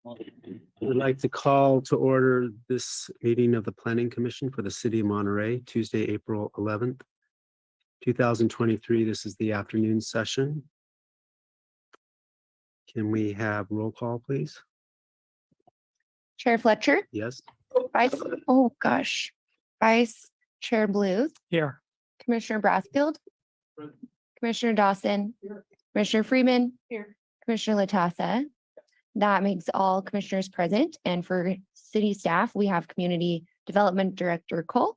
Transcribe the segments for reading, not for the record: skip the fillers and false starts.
I'd like to call to order this meeting of the Planning Commission for the City of Monterey, Tuesday, April 11th, 2023. This is the afternoon session. Can we have roll call, please? Chair Fletcher, Yes. Vice Chair Bluth, Here. Commissioner Brassfield, Commissioner Dawson, Commissioner Freeman, Commissioner Latassa. That makes all commissioners present. And for city staff, we have Community Development Director Cole,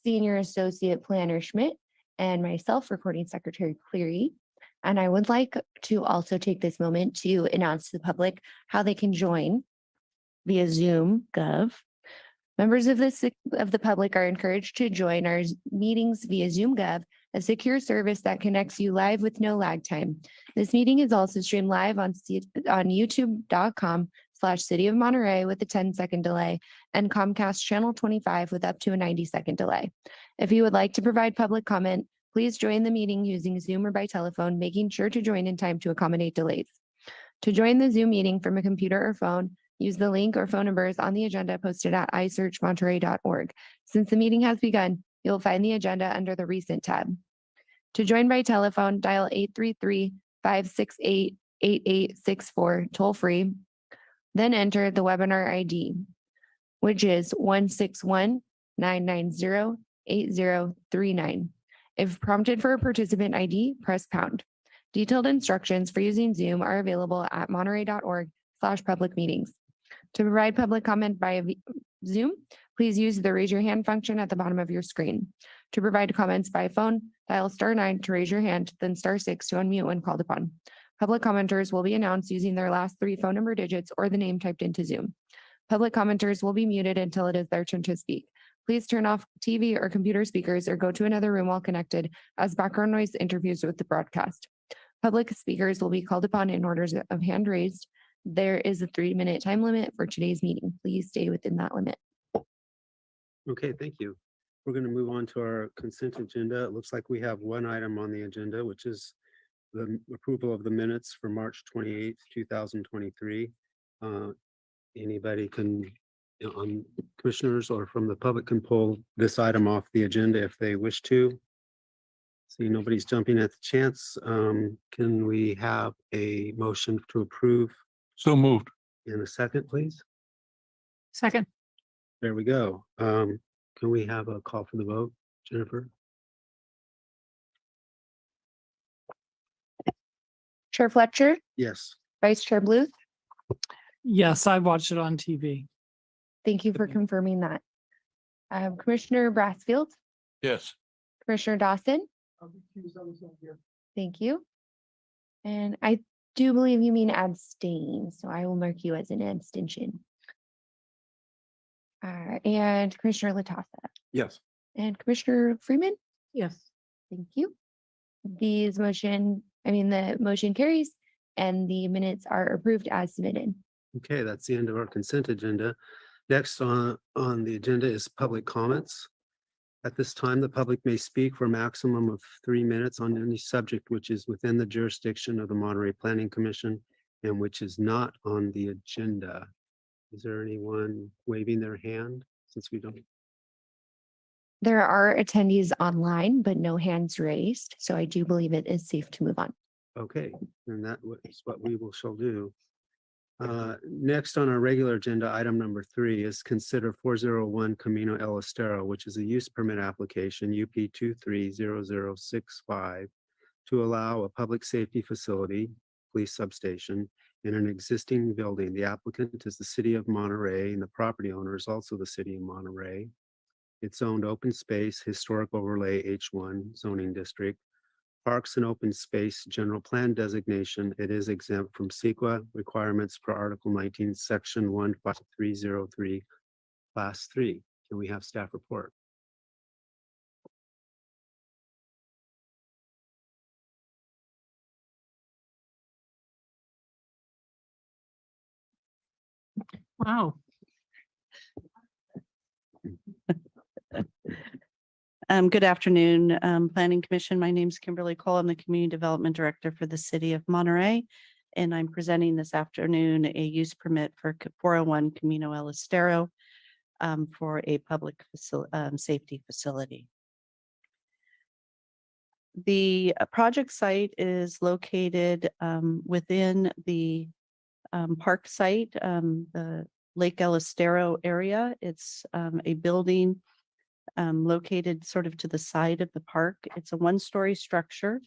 Senior Associate Planner Schmidt, and myself, Recording Secretary Cleary. And I would like to also take this moment to announce to the public how they can join via Zoom Gov. Members of the public are encouraged to join our meetings via Zoom Gov, a secure service that connects you live with no lag time. This meeting is also streamed live on youtube.com/City of Monterey with a 10-second delay and Comcast channel 25 with up to a 90-second delay. If you would like to provide public comment, please join the meeting using Zoom or by telephone, making sure to join in time to accommodate delays. To join the Zoom meeting from a computer or phone, use the link or phone numbers on the agenda posted at isearchmonterey.org. Since the meeting has begun, you'll find the agenda under the Recent tab. To join by telephone, dial 833-568-8864 toll-free, then enter the webinar ID, which is 161-990-8039. If prompted for a participant ID, press pound. Detailed instructions for using Zoom are available at monterey.org/public meetings. To provide public comment via Zoom, please use the raise your hand function at the bottom of your screen. To provide comments by phone, dial *9 to raise your hand, then *6 to unmute when called upon. Public commenters will be announced using their last 3 phone number digits or the name typed into Zoom. Public commenters will be muted until it is their turn to speak. Please turn off TV or computer speakers or go to another room while connected, as background noise interferes with the broadcast. Public speakers will be called upon in orders of hand raised. There is a 3-minute time limit for today's meeting. Please stay within that limit. Okay, thank you. We're going to move on to our consent agenda. It looks like we have one item on the agenda, which is the approval of the minutes for March 28th, 2023. Anybody can, commissioners or from the public can pull this item off the agenda if they wish to. See, nobody's jumping at the chance. Can we have a motion to approve? So moved. In a second, please? Second. There we go. Can we have a call for the vote, Jennifer? Chair Fletcher, Yes. Vice Chair Bluth, Yes, I watched it on TV. thank you for confirming that. Commissioner Brassfield, Yes. Commissioner Dawson, thank you. And I do believe you mean abstain, so I will mark you as an abstention. And Commissioner Latassa Yes. and Commissioner Freeman, Yes. thank you. The motion carries and the minutes are approved as submitted. Okay, that's the end of our consent agenda. Next on the agenda is public comments. At this time, the public may speak for a maximum of 3 minutes on any subject which is within the jurisdiction of the Monterey Planning Commission and which is not on the agenda. Is there anyone waving their hand since we don't? There are attendees online, but no hands raised, so I do believe it is safe to move on. Okay, and that is what we shall do. Next on our regular agenda, item number 3 is consider 401 Camino El Estero, which is a use permit application UP 230065 to allow a public safety facility, police substation, in an existing building. The applicant is the City of Monterey and the property owner is also the City of Monterey. It's owned open space, historic overlay H1 zoning district. Parks and open space general plan designation. It is exempt from CEQA requirements per Article 19, Section 15303, Class 3. Can we have staff report? Wow. Good afternoon, Planning Commission. My name is Kimberly Cole. I'm the Community Development Director for the City of Monterey. And I'm presenting this afternoon a use permit for 401 Camino El Estero for a public safety facility. The project site is located within the park site, the Lake El Estero area. It's a building located sort of to the side of the park. It's a one-story structure.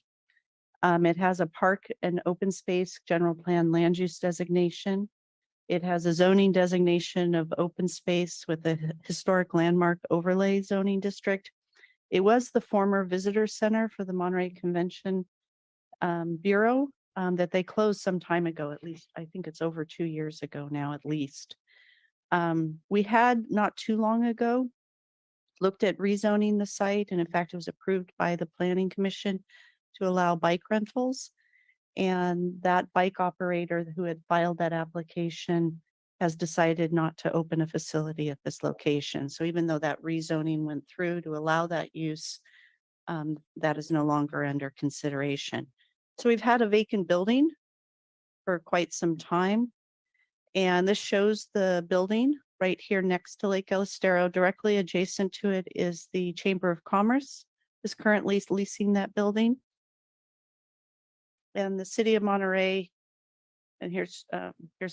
It has a park and open space general plan land use designation. It has a zoning designation of open space with a historic landmark overlay zoning district. It was the former visitor center for the Monterey Convention Bureau that they closed some time ago, at least. I think it's over 2 years ago now, at least. We had not too long ago looked at rezoning the site, and in fact, it was approved by the Planning Commission to allow bike rentals. And that bike operator who had filed that application has decided not to open a facility at this location. So even though that rezoning went through to allow that use, that is no longer under consideration. So we've had a vacant building for quite some time. And this shows the building right here next to Lake El Estero. Directly adjacent to it is the Chamber of Commerce, is currently leasing that building. And the city of Monterey, and here's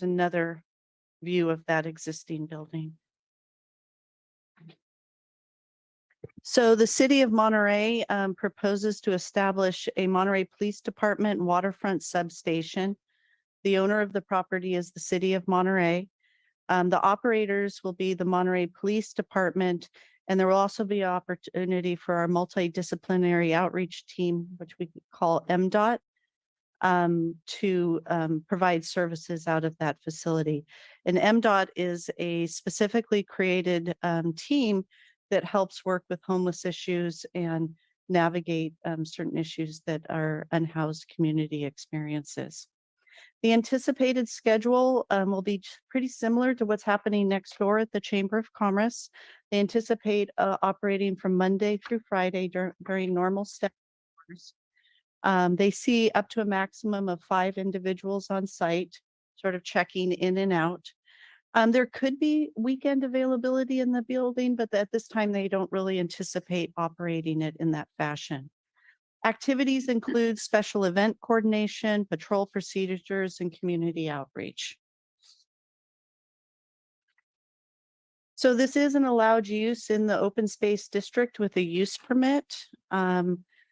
another view of that existing building. So the city of Monterey proposes to establish a Monterey Police Department waterfront substation. The owner of the property is the city of Monterey. The operators will be the Monterey Police Department, and there will also be an opportunity for our multidisciplinary outreach team, which we call MDOT, to provide services out of that facility. And MDOT is a specifically created team that helps work with homeless issues and navigate certain issues that our unhoused community experiences. The anticipated schedule will be pretty similar to what's happening next door at the Chamber of Commerce. They anticipate operating from Monday through Friday during normal staff hours. They see up to a maximum of 5 individuals on site, sort of checking in and out. There could be weekend availability in the building, but at this time, they don't really anticipate operating it in that fashion. Activities include special event coordination, patrol procedures, and community outreach. So this is an allowed use in the open space district with a use permit.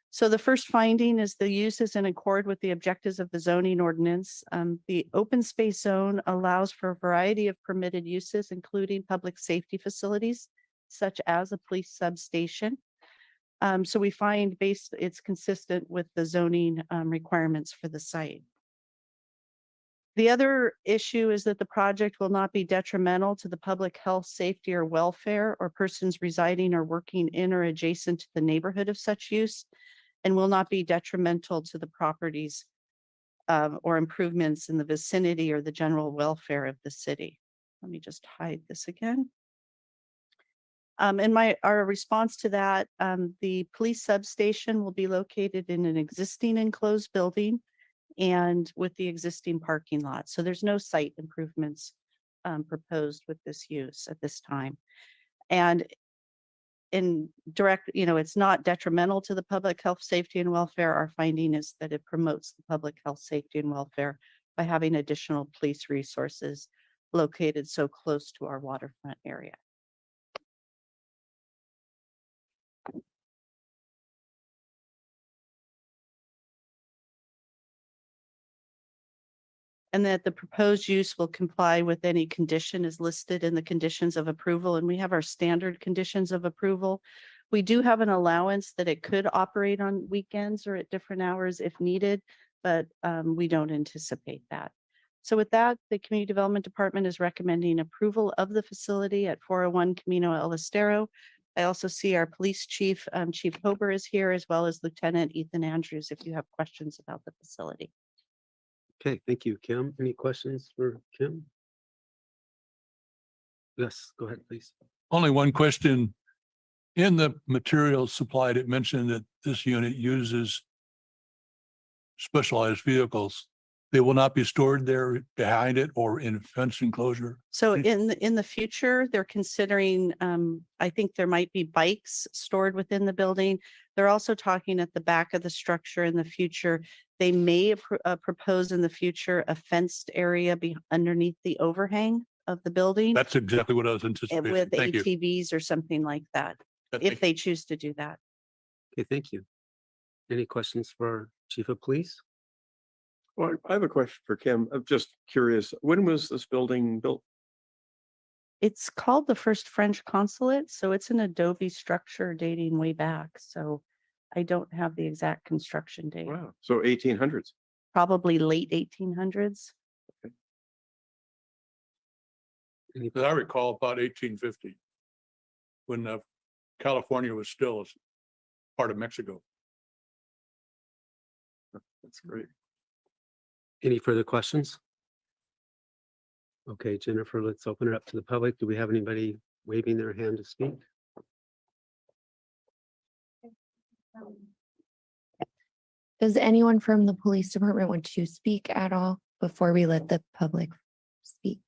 So the first finding is the use is in accord with the objectives of the zoning ordinance. The open space zone allows for a variety of permitted uses, including public safety facilities, such as a police substation. So we find it's consistent with the zoning requirements for the site. The other issue is that the project will not be detrimental to the public health, safety, or welfare or persons residing or working in or adjacent to the neighborhood of such use, and will not be detrimental to the properties or improvements in the vicinity or the general welfare of the city. Let me just hide this again. And our response to that, the police substation will be located in an existing enclosed building and with the existing parking lot. So there's no site improvements proposed with this use at this time. And in direct, it's not detrimental to the public health, safety, and welfare. Our finding is that it promotes the public health, safety, and welfare by having additional police resources located so close to our waterfront area. And that the proposed use will comply with any condition as listed in the conditions of approval. And we have our standard conditions of approval. We do have an allowance that it could operate on weekends or at different hours if needed, but we don't anticipate that. So with that, the Community Development Department is recommending approval of the facility at 401 Camino El Estero. I also see our police chief, Chief Hober is here, as well as Lieutenant Ethan Andrews, if you have questions about the facility. Okay, thank you, Kim. Any questions for Kim? Yes, go ahead, please. Only one question. In the materials supplied, it mentioned that this unit uses specialized vehicles. They will not be stored there behind it or in a fence enclosure. So in the future, they're considering, I think there might be bikes stored within the building. They're also talking at the back of the structure in the future. They may propose in the future a fenced area underneath the overhang of the building That's exactly what I was and anticipating. with Thank you. ATVs or something like that, Thank if you. they choose to do that. Okay, thank you. Any questions for Chief of Police? Well, I have a question for Kim. I'm just curious, when was this building built? It's called the first French consulate, so it's an adobe structure dating way back. So I don't have the exact construction date. Wow, so 1800s. Probably late 1800s. Any, As I recall, about 1850, when California was still part of Mexico. That's great. any further questions? Okay, Jennifer, let's open it up to the public. Do we have anybody waving their hand to speak? Does anyone from the police department want to speak at all before we let the public speak?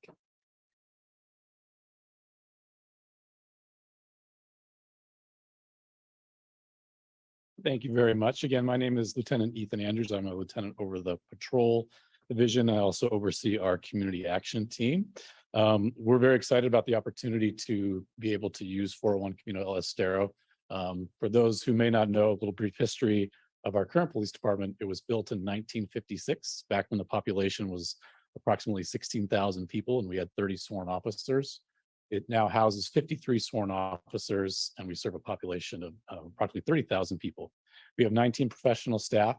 Thank you very much. Again, my name is Lieutenant Ethan Andrews. I'm a lieutenant over the patrol division. I also oversee our community action team. We're very excited about the opportunity to be able to use 401 Camino El Estero. For those who may not know, a little brief history of our current police department. It was built in 1956, back when the population was approximately 16,000 people and we had 30 sworn officers. It now houses 53 sworn officers, and we serve a population of approximately 30,000 people. We have 19 professional staff,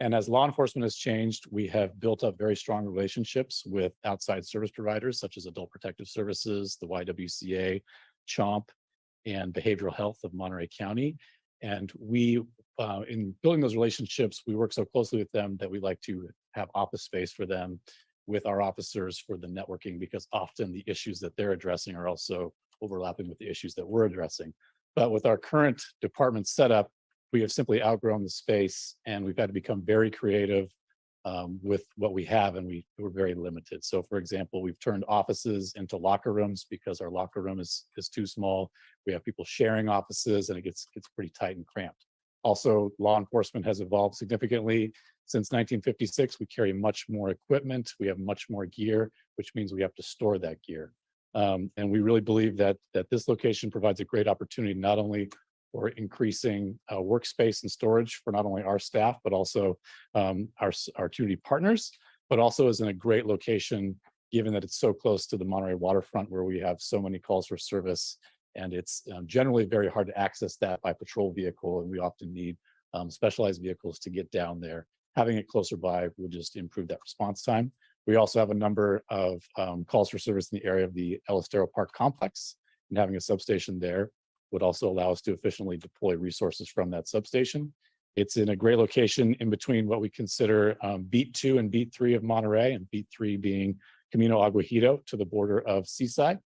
and as law enforcement has changed, we have built up very strong relationships with outside service providers, such as Adult Protective Services, the YWCA, CHOMP, and Behavioral Health of Monterey County. And we, in building those relationships, we work so closely with them that we like to have office space for them with our officers for the networking, because often the issues that they're addressing are also overlapping with the issues that we're addressing. But with our current department setup, we have simply outgrown the space and we've had to become very creative with what we have, and we're very limited. So for example, we've turned offices into locker rooms because our locker room is too small. We have people sharing offices and it gets pretty tight and cramped. Also, law enforcement has evolved significantly. Since 1956, we carry much more equipment. We have much more gear, which means we have to store that gear. And we really believe that this location provides a great opportunity, not only for increasing workspace and storage for not only our staff, but also our community partners, but also is in a great location, given that it's so close to the Monterey waterfront, where we have so many calls for service. And it's generally very hard to access that by patrol vehicle, and we often need specialized vehicles to get down there. Having it closer by will just improve that response time. We also have a number of calls for service in the area of the El Estero Park complex, and having a substation there would also allow us to efficiently deploy resources from that substation. It's in a great location in between what we consider Beat 2 and Beat 3 of Monterey, and Beat 3 being Camino Aguajito to the border of Seaside.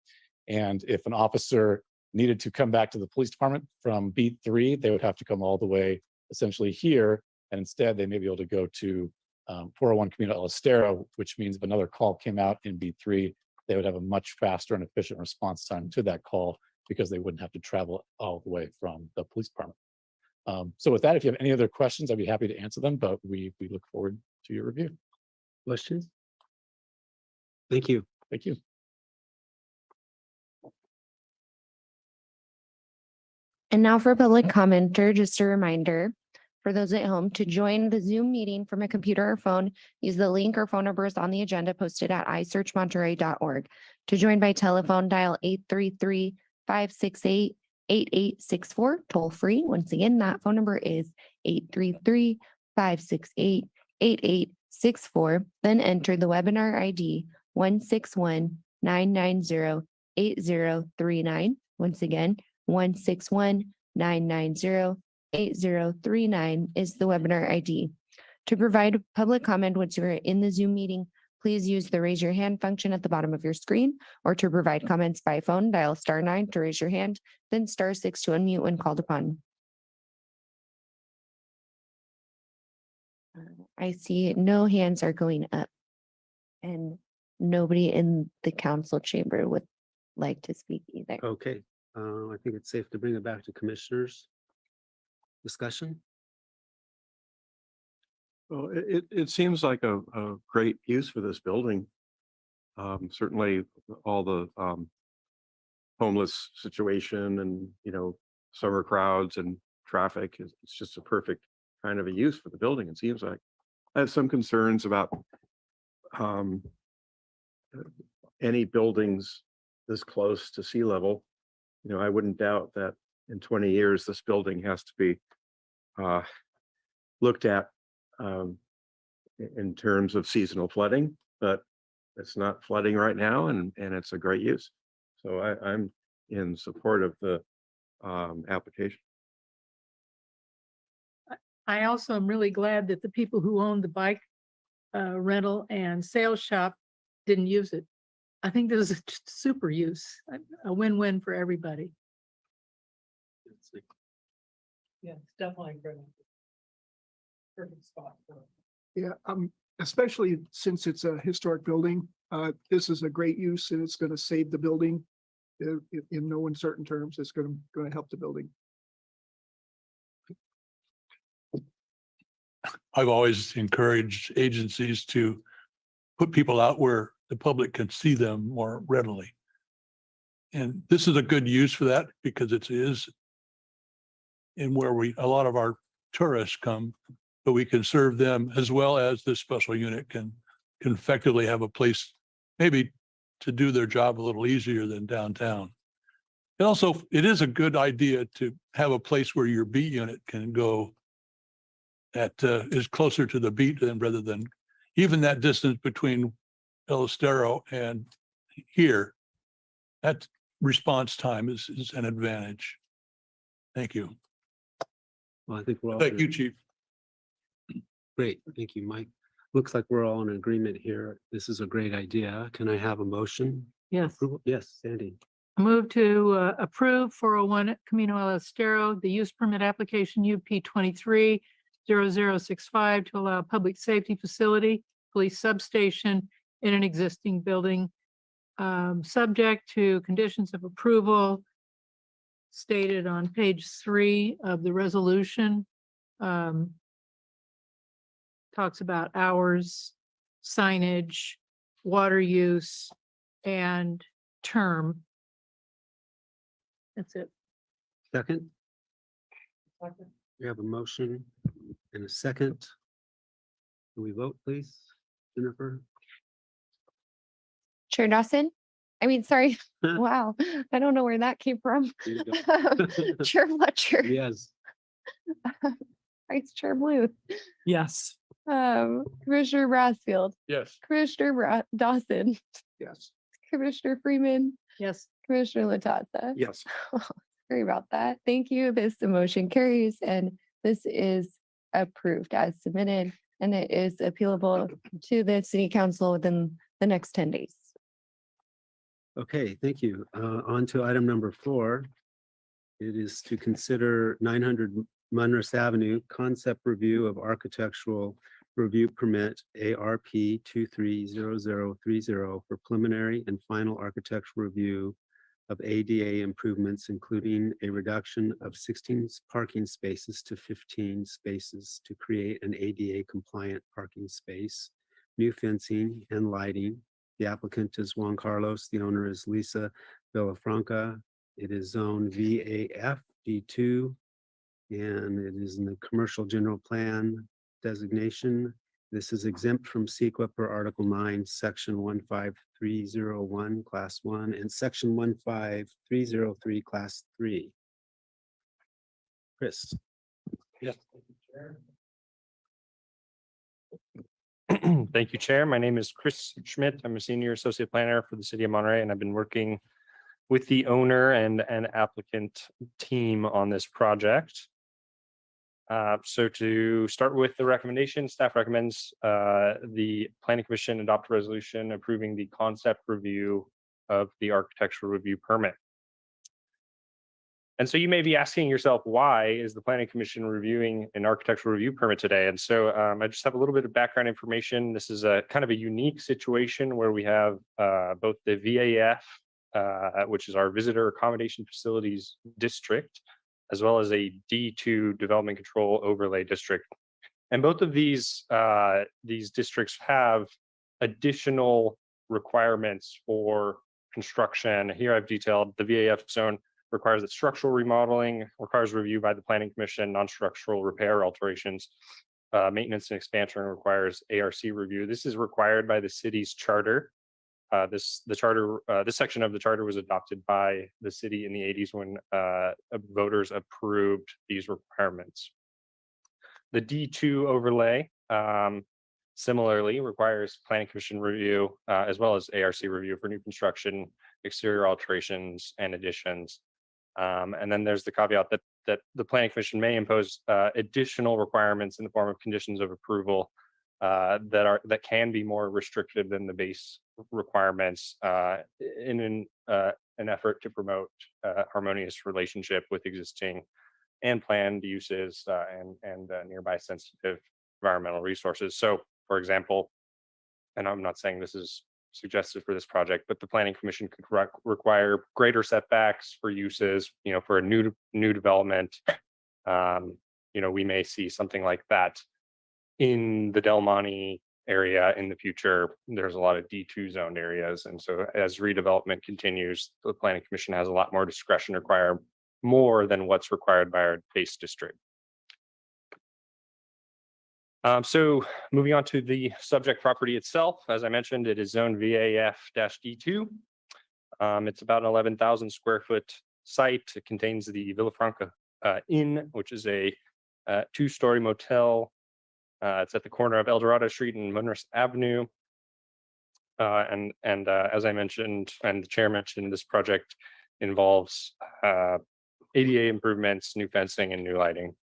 And if an officer needed to come back to the police department from Beat 3, they would have to come all the way essentially here, and instead they may be able to go to 401 Camino El Estero, which means if another call came out in Beat 3, they would have a much faster and efficient response time to that call, because they wouldn't have to travel all the way from the police department. So with that, if you have any other questions, I'd be happy to answer them, but we look forward to your review. Questions? Thank you. Thank you. And now for public commenter, just a reminder for those at home to join the Zoom meeting from a computer or phone, use the link or phone numbers on the agenda posted at isearchmonterey.org. To join by telephone, dial 833-568-8864, toll free. Once again, that phone number is 833-568-8864. Then enter the webinar ID 161-990-8039. Once again, 161-990-8039 is the webinar ID. To provide public comment once you're in the Zoom meeting, please use the raise your hand function at the bottom of your screen, or to provide comments by phone, dial *9 to raise your hand, then *6 to unmute when called upon. I see no hands are going up. And nobody in the council chamber would like to speak either. Okay, I think it's safe to bring it back to commissioners. Discussion? Well, it seems like a great use for this building. Certainly all the homeless situation and, summer crowds and traffic it's just a perfect kind of a use for the building, it seems like. I have some concerns about any buildings this close to sea level. I wouldn't doubt that in 20 years, this building has to be looked at in terms of seasonal flooding, but it's not flooding right now and it's a great use. So I'm in support of the application. I also am really glad that the people who own the bike rental and sales shop didn't use it. I think this is just super use, a win-win for everybody. Yeah, it's definitely a perfect spot for it. Yeah, especially since it's a historic building, this is a great use and it's gonna save the building. In no uncertain terms, it's gonna help the building. I've always encouraged agencies to put people out where the public can see them more readily. And this is a good use for that because it is in where a lot of our tourists come, but we can serve them as well as this special unit can effectively have a place maybe to do their job a little easier than downtown. And also, it is a good idea to have a place where your beat unit can go that is closer to the beat than rather than even that distance between El Estero and here. That response time is an advantage. Thank you. Well, I think we're all. Thank you, Chief. Great, thank you, Mike. Looks like we're all in agreement here. This is a great idea. Can I have a motion? Yes. Approval? Yes, Sandy. Move to approve 401 Camino El Estero, the use permit application UP 230065 to allow a public safety facility, police substation in an existing building, subject to conditions of approval stated on page 3 of the resolution. Talks about hours, signage, water use, and term. That's it. Second? We have a motion and a second. Can we vote, please? Jennifer? Chair Dawson? I mean, sorry, Huh. wow, I don't know where that came from. You go. Chair Fletcher, Yes. Vice Chair Bluth, Yes. Commissioner Brassfield, Yes. Commissioner Dawson, Yes. Commissioner Freeman, Yes. Commissioner Latassa. Yes. Sorry about that. Thank you. This motion carries and this is approved as submitted and it is appealable to the city council within the next 10 days. Okay, thank you. On to item number 4. It is to consider 900 Munris Avenue concept review of architectural review permit ARP 230030 for preliminary and final architectural review of ADA improvements, including a reduction of 16 parking spaces to 15 spaces to create an ADA compliant parking space, new fencing and lighting. The applicant is Juan Carlos. The owner is Lisa Villafranca. It is zone VAF D2 and it is in the commercial general plan designation. This is exempt from CEQA per Article 9, Section 15301, Class 1, and Section 15303, Class 3. Chris. Yes. Thank you, Chair. My name is Chris Schmidt. I'm a senior associate planner for the city of Monterey, and I've been working with the owner and applicant team on this project. So to start with the recommendation, staff recommends the Planning Commission adopt a resolution approving the concept review of the architectural review permit. And so you may be asking yourself, why is the Planning Commission reviewing an architectural review permit today? And so I just have a little bit of background information. This is a kind of a unique situation where we have both the VAF, which is our Visitor Accommodation Facilities District, as well as a D2 Development Control Overlay District. And both of these districts have additional requirements for construction. Here I've detailed the VAF zone requires that structural remodeling requires review by the Planning Commission, non-structural repair alterations, maintenance and expansion requires ARC review. This is required by the city's charter. This section of the charter was adopted by the city in the 80s when voters approved these requirements. The D2 overlay similarly requires Planning Commission review as well as ARC review for new construction, exterior alterations, and additions. And then there's the caveat that the Planning Commission may impose additional requirements in the form of conditions of approval that can be more restrictive than the base requirements in an effort to promote harmonious relationship with existing and planned uses and nearby sensitive environmental resources. So, for example, and I'm not saying this is suggested for this project, but the Planning Commission could require greater setbacks for uses, for a new development. We may see something like that in the Del Monte area in the future. There's a lot of D2 zoned areas. And so as redevelopment continues, the Planning Commission has a lot more discretion to require more than what's required by our base district. So moving on to the subject property itself, as I mentioned, it is zone VAF-D2. It's about an 11,000 square foot site. It contains the Villafranca Inn, which is a 2-story motel. It's at the corner of El Dorado Street and Monterey Avenue. And as I mentioned, and the chair mentioned, this project involves ADA improvements, new fencing, and new lighting.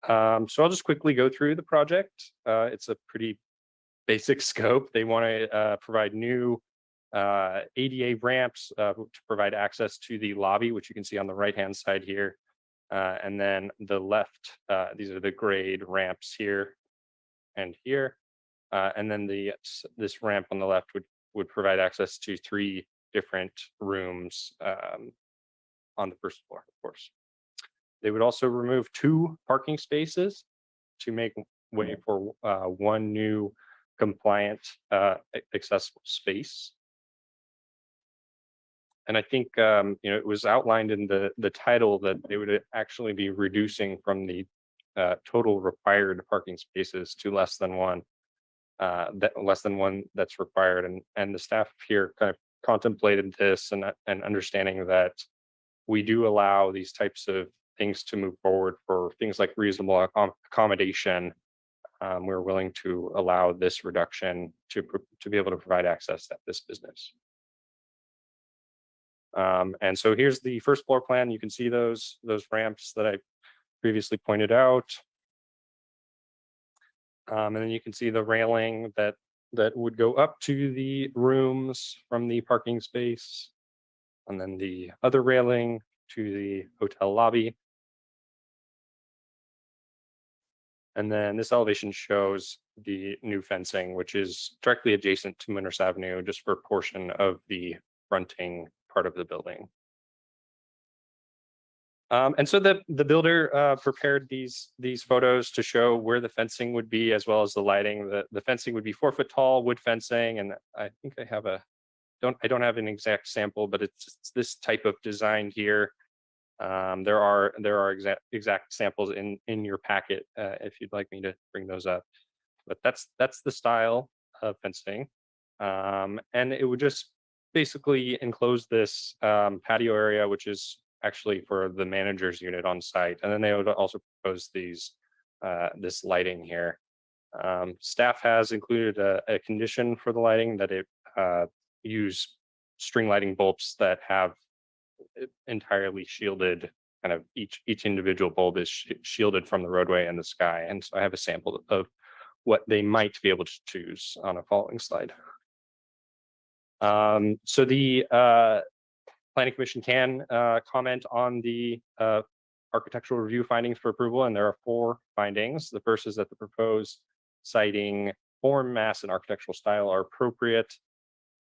So I'll just quickly go through the project. It's a pretty basic scope. They want to provide new ADA ramps to provide access to the lobby, which you can see on the right-hand side here. And then the left, these are the grade ramps here and here. And then this ramp on the left would provide access to 3 different rooms on the first floor, of course. They would also remove 2 parking spaces to make way for 1 new compliant accessible space. And I think it was outlined in the title that they would actually be reducing from the total required parking spaces to less than one that's required. And the staff here kind of contemplated this and understanding that we do allow these types of things to move forward for things like reasonable accommodation. We're willing to allow this reduction to be able to provide access at this business. And so here's the first floor plan. You can see those ramps that I previously pointed out. And then you can see the railing that would go up to the rooms from the parking space, and then the other railing to the hotel lobby. And then this elevation shows the new fencing, which is directly adjacent to Monterey Avenue, just for a portion of the fronting part of the building. And so the builder prepared these photos to show where the fencing would be, as well as the lighting. The fencing would be 4-foot tall wood fencing, and I think I have I don't have an exact sample, but it's this type of design here. There are exact samples in your packet if you'd like me to bring those up. But that's the style of fencing, and it would just basically enclose this patio area, which is actually for the manager's unit on site. And then they would also propose this lighting here. Staff has included a condition for the lighting that it use string lighting bulbs that have entirely shielded, kind of each individual bulb is shielded from the roadway and the sky. And so I have a sample of what they might be able to choose on a following slide. So the planning commission can comment on the architectural review findings for approval, and there are 4 findings. The first is that the proposed citing form, mass, and architectural style are appropriate.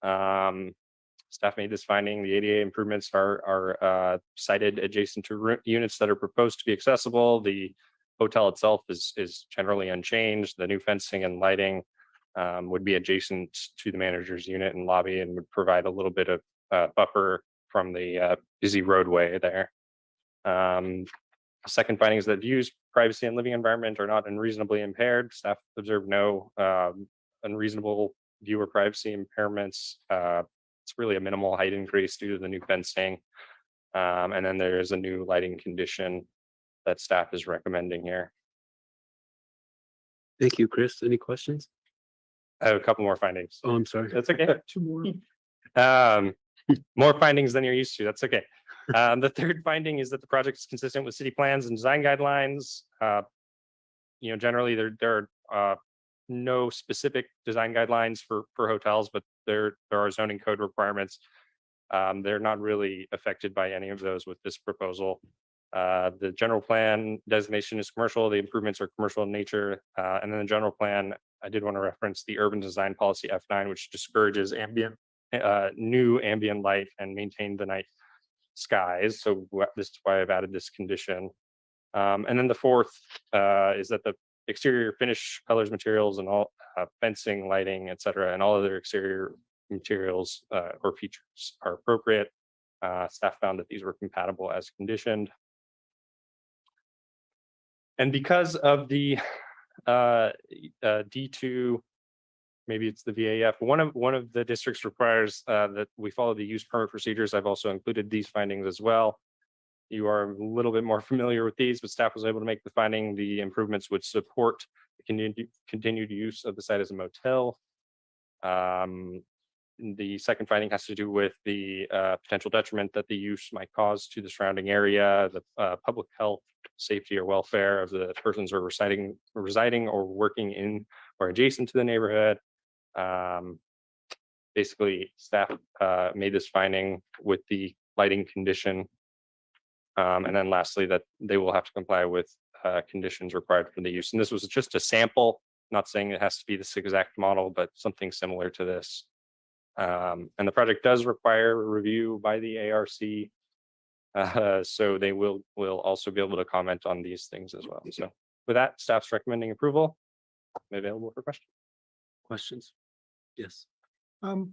Staff made this finding. The ADA improvements are cited adjacent to units that are proposed to be accessible. The hotel itself is generally unchanged. The new fencing and lighting would be adjacent to the manager's unit and lobby and would provide a little bit of buffer from the busy roadway there. Second finding is that views, privacy, and living environment are not unreasonably impaired. Staff observed no unreasonable viewer privacy impairments. It's really a minimal height increase due to the new fencing. And then there is a new lighting condition that staff is recommending here. Thank you, Chris. Any questions? I have a couple more findings. Oh, I'm sorry. That's okay. 2 more. More findings than you're used to. That's okay. The third finding is that the project is consistent with city plans and design guidelines. Generally there are no specific design guidelines for hotels, but there are zoning code requirements. They're not really affected by any of those with this proposal. The general plan designation is commercial. The improvements are commercial in nature. And then the general plan, I did want to reference the urban design policy F9, which discourages new ambient light and maintain the night skies. So this is why I've added this condition. And then the fourth is that the exterior finish, colors, materials, and all fencing, lighting, etc., and all other exterior materials or features are appropriate. Staff found that these were compatible as conditioned. And because of the D2, maybe it's the VAF, one of the districts requires that we follow the use permit procedures. I've also included these findings as well. You are a little bit more familiar with these, but staff was able to make the finding the improvements would support the continued use of the site as a motel. The second finding has to do with the potential detriment that the use might cause to the surrounding area, the public health, safety, or welfare of the persons who are residing or working in or adjacent to the neighborhood. Basically, staff made this finding with the lighting condition. And then lastly, that they will have to comply with conditions required for the use. And this was just a sample, not saying it has to be this exact model, but something similar to this. And the project does require a review by the ARC. So they will also be able to comment on these things as well. So with that, staff's recommending approval. I'm available for questions. Questions? Yes. I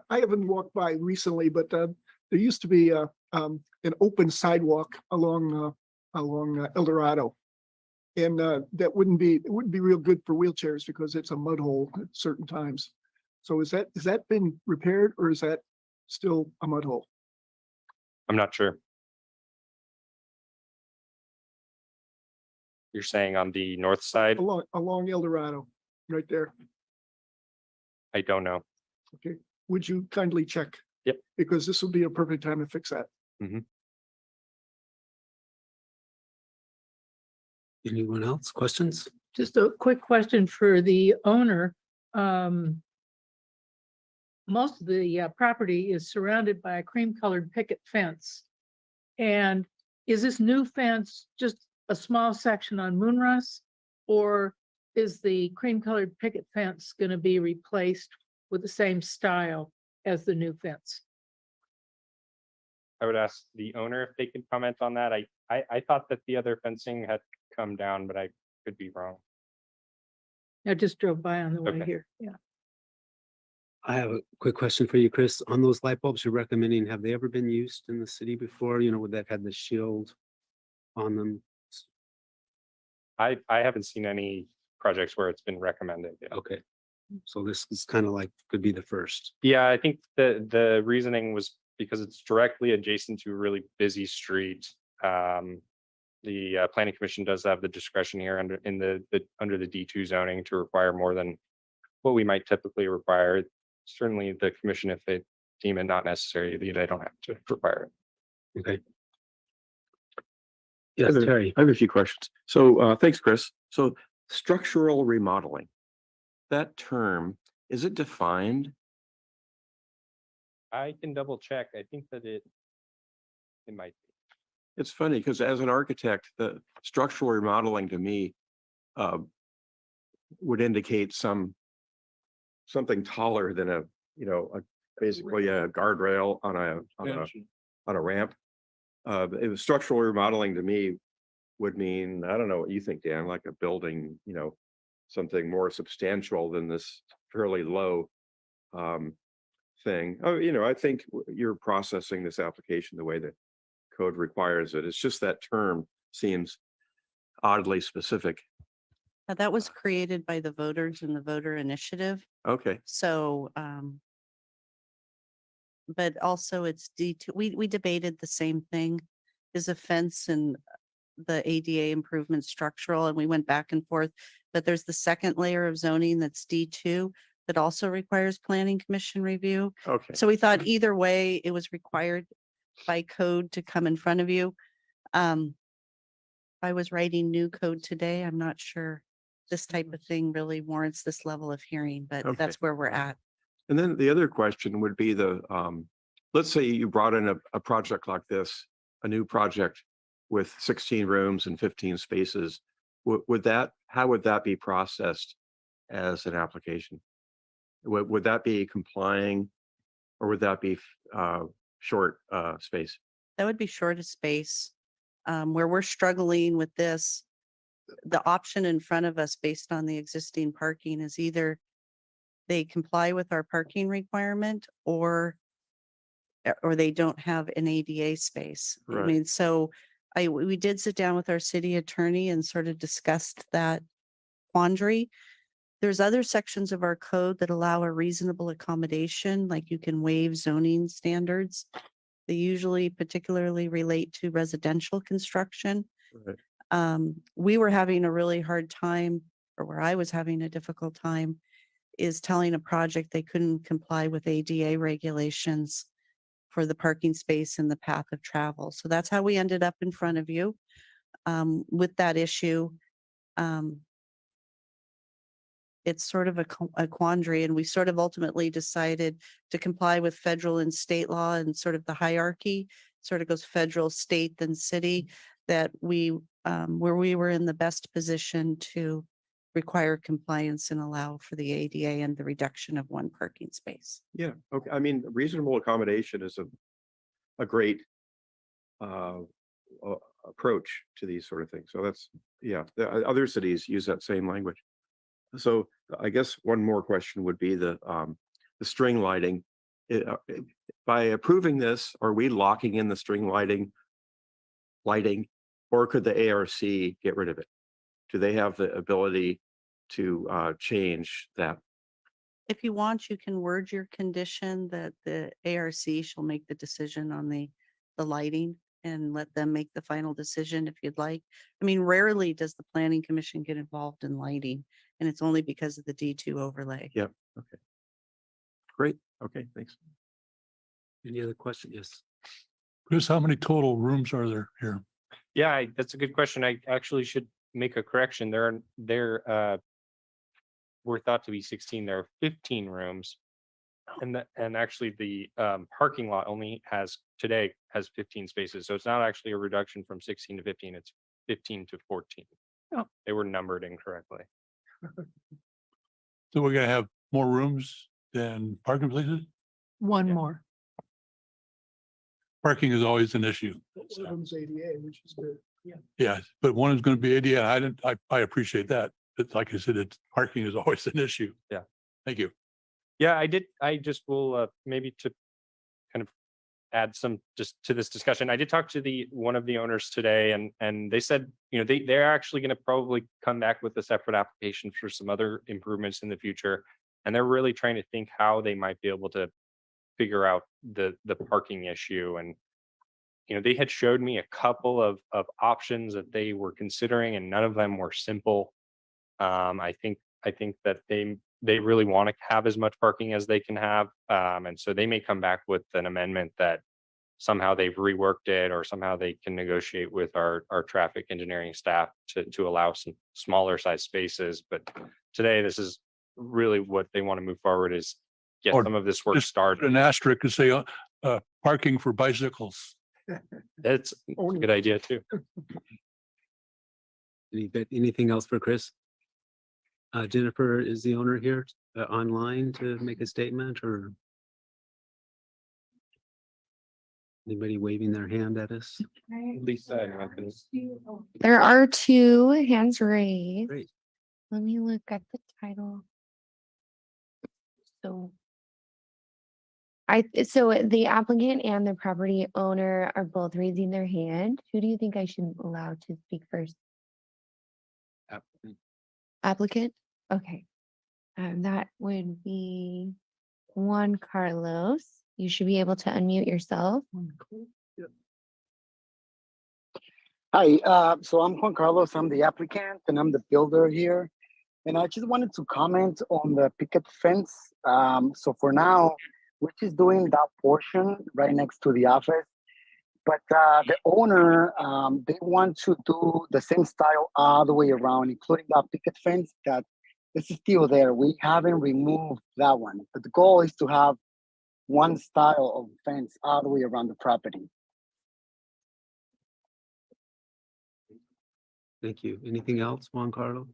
haven't walked by recently, but there used to be an open sidewalk along El Dorado. And it wouldn't be real good for wheelchairs because it's a mud hole at certain times. So has that been repaired, or is that still a mud hole? I'm not sure. You're saying on the north side? Along El Dorado, right there. I don't know. Okay, would you kindly check? Yep. Because this would be a perfect time to fix that. Anyone else? Questions? Just a quick question for the owner. Most of the property is surrounded by a cream-colored picket fence. And is this new fence just a small section on Moonrush? Or is the cream-colored picket fence going to be replaced with the same style as the new fence? I would ask the owner if they could comment on that. I thought that the other fencing had come down, but I could be wrong. I just drove by on the way Okay. here. Yeah. I have a quick question for you, Chris. On those light bulbs you're recommending, have they ever been used in the city before? You know, would that had the shield on them? I haven't seen any projects where it's been recommended yet. Okay. So this is kind of like, could be the first. Yeah, I think the reasoning was because it's directly adjacent to a really busy street. The planning commission does have the discretion here under the D2 zoning to require more than what we might typically require. Certainly the commission, if they deem it not necessary, they don't have to require it. Okay. Yes, Terry. I have a few questions. So thanks, Chris. So structural remodeling, that term, is it defined? I can double check. I think that it it might be. It's funny because as an architect, the structural remodeling to me would indicate something taller than basically a guardrail on a ramp. It was structural remodeling to me would mean, I don't know what you think, Dan, like a building, something more substantial than this fairly low thing. Oh, I think you're processing this application the way that code requires it. It's just that term seems oddly specific. Now, that was created by the voters in the voter initiative. Okay, So, but also it's D2, we debated the same thing. Is a fence and the ADA improvement structural, and we went back and forth. But there's the second layer of zoning that's D2 that also requires planning commission review. okay. So we thought either way, it was required by code to come in front of you. I was writing new code today. I'm not sure this type of thing really warrants this level of hearing, but Okay. that's where we're at. And then the other question would be let's say you brought in a project like this, a new project with 16 rooms and 15 spaces. How would that be processed as an application? Would that be complying, or would that be short space? That would be short of space. Where we're struggling with this, the option in front of us based on the existing parking is either they comply with our parking requirement or they don't have an ADA space. I Right. mean, so we did sit down with our city attorney and sort of discussed that quandary. There's other sections of our code that allow a reasonable accommodation, like you can waive zoning standards. They usually particularly relate to residential construction. Right. We were having a really hard time, or where I was having a difficult time, is telling a project they couldn't comply with ADA regulations for the parking space and the path of travel. So that's how we ended up in front of you with that issue. It's sort of a quandary, and we sort of ultimately decided to comply with federal and state law and sort of the hierarchy, sort of goes federal, state, then city, that where we were in the best position to require compliance and allow for the ADA and the reduction of one parking space. Yeah, okay. I mean, reasonable accommodation is a great approach to these sort of things. So that's, yeah, other cities use that same language. So I guess one more question would be the string lighting. By approving this, are we locking in the string lighting, or could the ARC get rid of it? Do they have the ability to change that? If you want, you can word your condition that the ARC shall make the decision on the lighting and let them make the final decision if you'd like. I mean, rarely does the planning commission get involved in lighting, and it's only because of the D2 overlay. Yep. Okay. Great. Okay. Thanks. Any other questions? Yes. Chris, how many total rooms are there here? Yeah, that's a good question. I actually should make a correction. Were thought to be 16. There are 15 rooms. And actually the parking lot only has 15 spaces. So it's not actually a reduction from 16 to 15. It's 15 to 14. Oh. They were numbered incorrectly. So we're gonna have more rooms than parking places? One Yeah. more. Parking is always an issue. One of them's ADA, which is good. Yeah. Yeah, but one is gonna be ADA. I appreciate that. But like I said, parking is always an issue. Yeah. Thank you. Yeah, I just will maybe to kind of add some just to this discussion. I did talk to one of the owners today, and they said, they're actually going to probably come back with a separate application for some other improvements in the future. And they're really trying to think how they might be able to figure out the parking issue. And, they had showed me a couple of options that they were considering, and none of them were simple. I think that they really want to have as much parking as they can have. And so they may come back with an amendment that somehow they've reworked it, or somehow they can negotiate with our traffic engineering staff to allow some smaller size spaces. But today, this is really what they want to move forward, is get Or some of this work Just put started. an asterisk and say, parking for bicycles. That's a good idea too. Anything else for Chris? Jennifer, is the owner here online to make a statement, or anybody waving their hand at us? Lisa and Anthony. There are two hands raised. Great. Let me look at the title. So so the applicant and the property owner are both raising their hand. Who do you think I should allow to speak first? Applicant? Okay. That would be Juan Carlos. You should be able to unmute yourself. Hi, so I'm Juan Carlos. I'm the applicant and I'm the builder here. And I just wanted to comment on the picket fence. So for now, we're just doing that portion right next to the office. But the owner, they want to do the same style all the way around, including that picket fence that this is still there. We haven't removed that one. But the goal is to have one style of fence all the way around the property. Thank you. Anything else, Juan Carlos?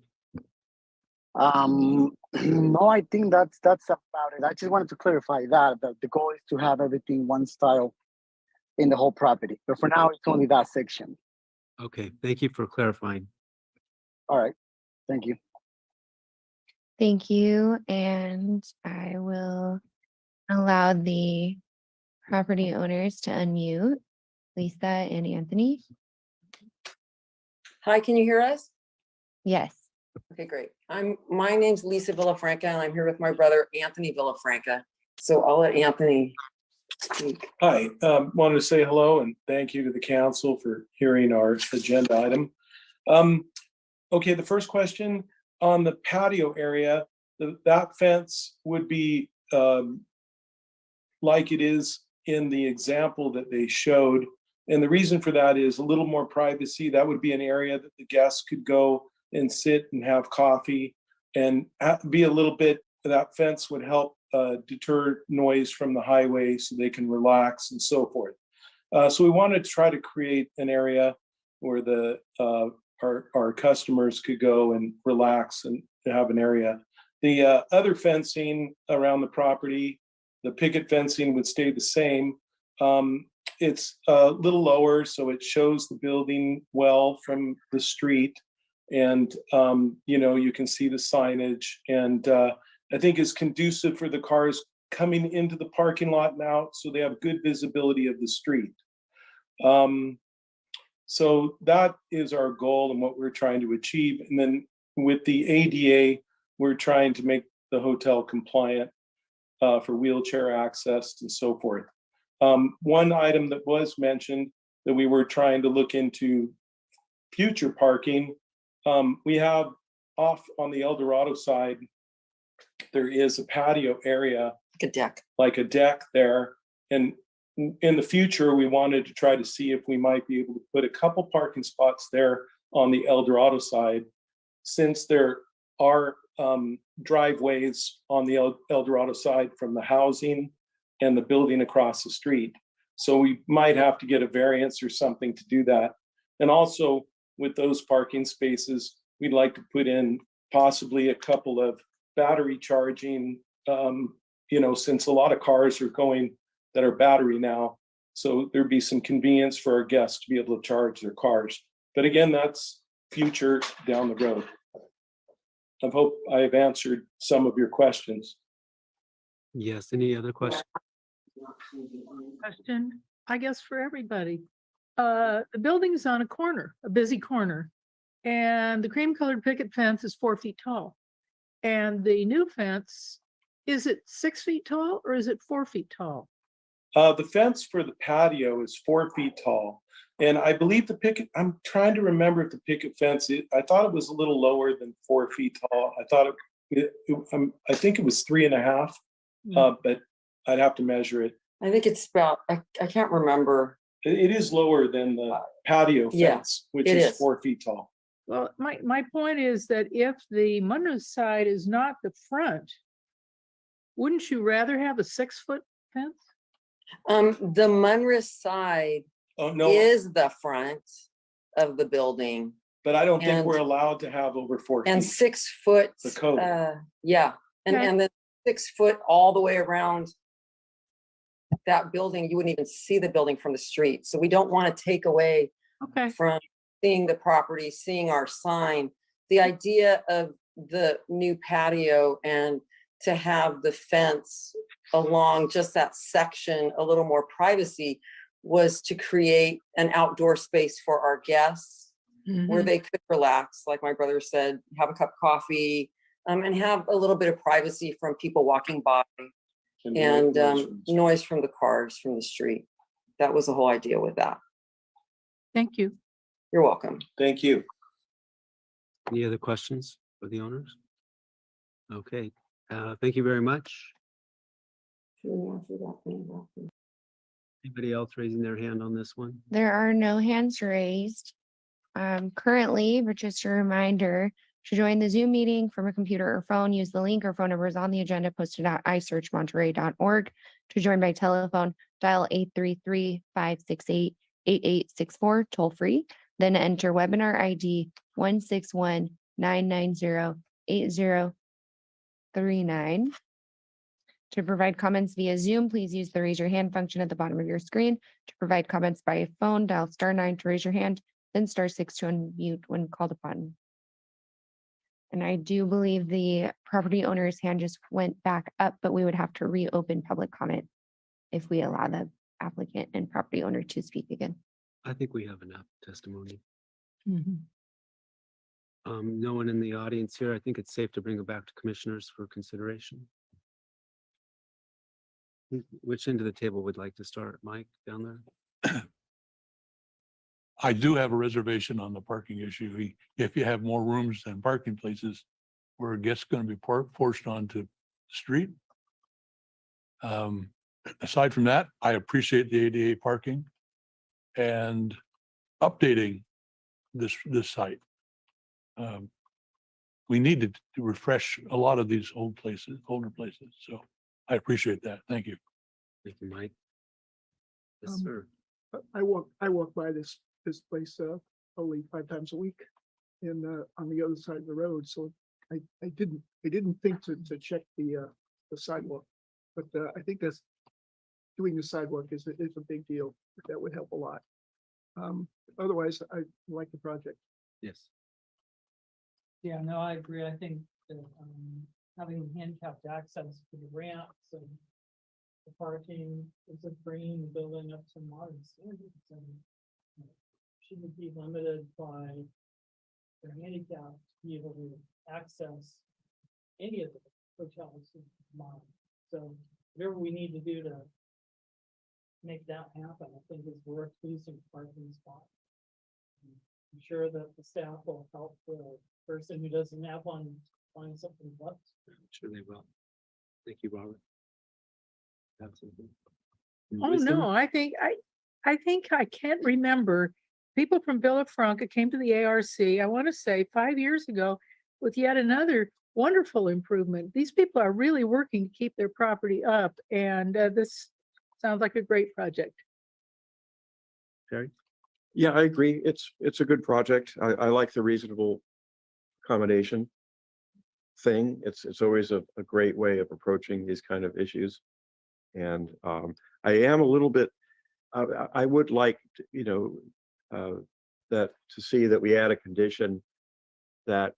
No, I think that's about it. I just wanted to clarify that the goal is to have everything one style in the whole property. But for now, it's only that section. Okay, thank you for clarifying. All right. Thank you. Thank you. And I will allow the property owners to unmute, Lisa and Anthony. Hi, can you hear us? Yes. Okay, great. My name's Lisa Villafranca and I'm here with my brother, Anthony Villafranca. So I'll let Anthony speak. Hi, wanted to say hello and thank you to the council for hearing our agenda item. Okay, the first question on the patio area, that fence would be like it is in the example that they showed. And the reason for that is a little more privacy. That would be an area that the guests could go and sit and have coffee and be a little bit, that fence would help deter noise from the highway so they can relax and so forth. So we wanted to try to create an area where our customers could go and relax and have an area. The other fencing around the property, the picket fencing would stay the same. It's a little lower, so it shows the building well from the street. And, you can see the signage. And I think it's conducive for the cars coming into the parking lot and out, so they have good visibility of the street. So that is our goal and what we're trying to achieve. And then with the ADA, we're trying to make the hotel compliant for wheelchair access and so forth. One item that was mentioned that we were trying to look into future parking, we have off on the El Dorado side, there is a patio area. Like a deck there. And in the future, we wanted to try to see if we might be able to put a couple parking spots there on the El Dorado side, since there are driveways on the El Dorado side from the housing and the building across the street. So we might have to get a variance or something to do that. And also with those parking spaces, we'd like to put in possibly a couple of battery charging, since a lot of cars are going that are battery now. So there'd be some convenience for our guests to be able to charge their cars. But again, that's future down the road. I hope I have answered some of your questions. Yes, any other questions? Question, I guess for everybody. The building's on a corner, a busy corner, and the cream colored picket fence is 4 feet tall. And the new fence, is it 6 feet tall or is it 4 feet tall? The fence for the patio is 4 feet tall. And I believe the picket, I'm trying to remember if the picket fence, I thought it was a little lower than 4 feet tall. I thought I think it was 3.5, but I'd have to measure it. I think it's about, I can't remember. It is lower than the patio fence, which is 4 feet tall. Well, my point is that if the Monroe side is not the front, wouldn't you rather have a 6 foot fence? The Munris side Oh, no, is the front of the building but I don't think and- we're allowed to have over 4 and feet. 6 foot. The code. Yeah, Okay. and then 6 foot all the way around that building. You wouldn't even see the building from the street. So we don't want to take away Okay. from seeing the property, seeing our sign. The idea of the new patio and to have the fence along just that section, a little more privacy, was to create an outdoor space for our guests where Mhm. they could relax, like my brother said, have a cup of coffee, and have a little bit of privacy from people walking by and noise from the cars from the street. That was the whole idea with that. Thank you. You're welcome. Thank you. Any other questions for the owners? Okay, thank you very much. Anybody else raising their hand on this one? There are no hands raised. Currently, but just a reminder, to join the Zoom meeting from a computer or phone, use the link or phone numbers on the agenda posted at isearchmonterey.org. To join by telephone, dial 833-568-8864 toll free, then enter webinar ID 161-990-8039. To provide comments via Zoom, please use the raise your hand function at the bottom of your screen. To provide comments by phone, dial *9 to raise your hand, then *6 to unmute when called upon. And I do believe the property owner's hand just went back up, but we would have to reopen public comment if we allow the applicant and property owner to speak again. I think we have enough testimony. Mhm. No one in the audience here. I think it's safe to bring it back to commissioners for consideration. Which end of the table would like to start? Mike, down there? I do have a reservation on the parking issue. If you have more rooms than parking places, where a guest's going to be forced onto the street. Aside from that, I appreciate the ADA parking and updating this site. We needed to refresh a lot of these older places. So I appreciate that. Thank you. Thank you, Mike. Yes, Um, sir. I walk by this place only 5 times a week and on the other side of the road. So I didn't think to check the sidewalk, but I think that's doing the sidewalk is a big deal. That would help a lot. Otherwise, I like the project. Yes. Yeah, no, I agree. I think that having handicapped access to the ramps and the parking is bringing the building up to modern standards and shouldn't be limited by the handicap to be able to access any of the hotels in mind. So whatever we need to do to make that happen, I think is worth losing parking spots. I'm sure that the staff will help the person who doesn't have one find something else. Sure they will. Thank you, Robert. Absolutely. Oh, Wisdom? no, I think I can't remember. People from Villafranca came to the ARC, I want to say 5 years ago, with yet another wonderful improvement. These people are really working to keep their property up, and this sounds like a great project. Jerry? Yeah, I agree. It's a good project. I like the reasonable accommodation thing. It's always a great way of approaching these kind of issues. And I am a little bit, I would like, that to see that we add a condition that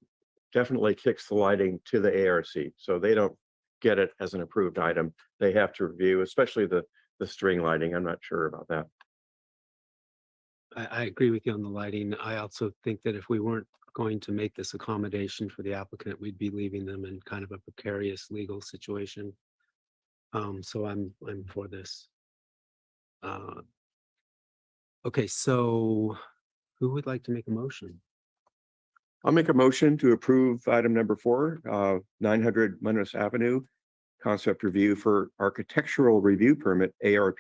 definitely kicks the lighting to the ARC. So they don't get it as an approved item. They have to review, especially the string lighting. I'm not sure about that. I agree with you on the lighting. I also think that if we weren't going to make this accommodation for the applicant, we'd be leaving them in kind of a precarious legal situation. So I'm for this. Okay, so who would like to make a motion? I'll make a motion to approve item number 4, 900 Munros Avenue, concept review for architectural review permit ARP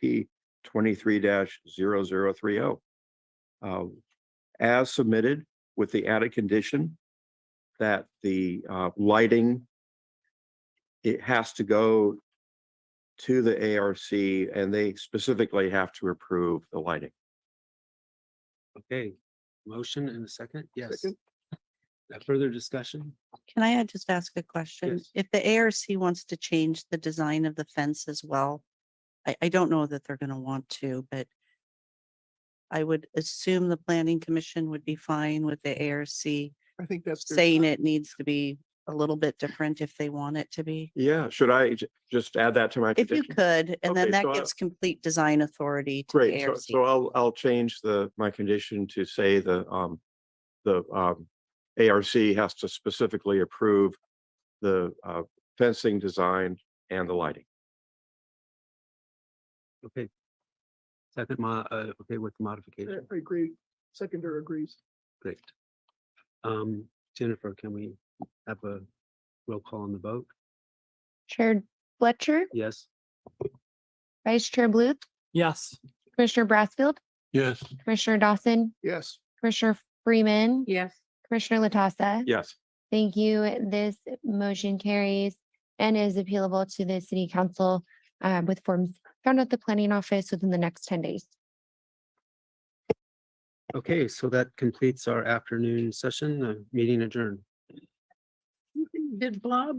23-0030. As submitted with the added condition that the lighting, it has to go to the ARC and they specifically have to approve the lighting. Okay, motion and a second, yes. Second. Further discussion? Can I just ask a question? Yes. If the ARC wants to change the design of the fence as well, I don't know that they're gonna want to, but I would assume the planning commission would be fine with the ARC I think that's. their saying job. it needs to be a little bit different if they want it to be. Yeah, should I just add that to my If you condition? could, and then Okay, that so I- gives complete design authority to the Great, so, ARC. so I'll change my condition to say the ARC has to specifically approve the fencing design and the lighting. Okay. Second, okay with the modification, I agree. Seconder agrees. great. Jennifer, can we have a roll call on the vote? Chair Fletcher, Yes, Vice Chair Bluth, Yes. Commissioner Brassfield, Yes, Commissioner Dawson, Yes. Commissioner Freeman, Yes. Commissioner Latassa. Yes, Thank you. This motion carries and is appealable to the city council with forms found at the planning office within the next 10 days. okay, so that completes our afternoon session, meeting adjourned. Did Bob